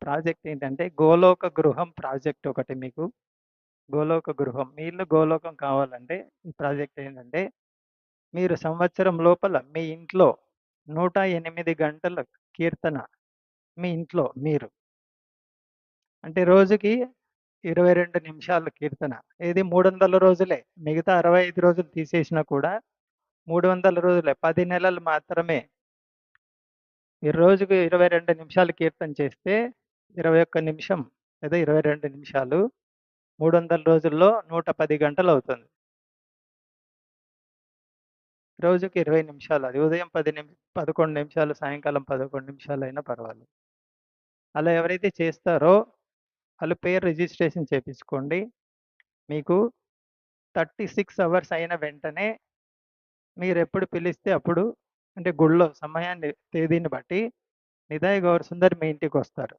Project ఏంటంటే, గోలోక గృహం project ఒకటి మీకు. గోలోక గృహం. మీ ఇల్లు గోలోకం కావాలంటే, ఈ ప్రాజెక్ట్ ఏంటంటే, మీరు సంవత్సరం లోపల మీ ఇంట్లో 108 గంటల కీర్తన మీ ఇంట్లో మీరు. అంటే రోజుకి 22 నిమిషాల కీర్తన. ఇది 300 రోజులే. మిగతా 65 రోజులు తీసేసినా కూడా 300 రోజులే. 10 నెలలు మాత్రమే. ఈ రోజుకి 22 నిమిషాలు కీర్తన చేస్తే 21 నిమిషం లేదా 22 నిమిషాలు 300 రోజుల్లో 110 గంటలవుతుంది. రోజుకి 20 నిమిషాలు. అది ఉదయం 11 నిమిషాలు, సాయంకాలం 11 నిమిషాలైనా పర్వాలేదు. అలా ఎవరైతే చేస్తారో వాళ్ళు పేరు రిజిస్ట్రేషన్ చేపించుకోండి. మీకు 36 అవర్స్ అయిన వెంటనే మీరెప్పుడు పిలిస్తే అప్పుడు అంటే గుళ్ళో సమయాన్ని, తేదీని బట్టి నిదాయి గౌర సుందరి మీ ఇంటికొస్తారు.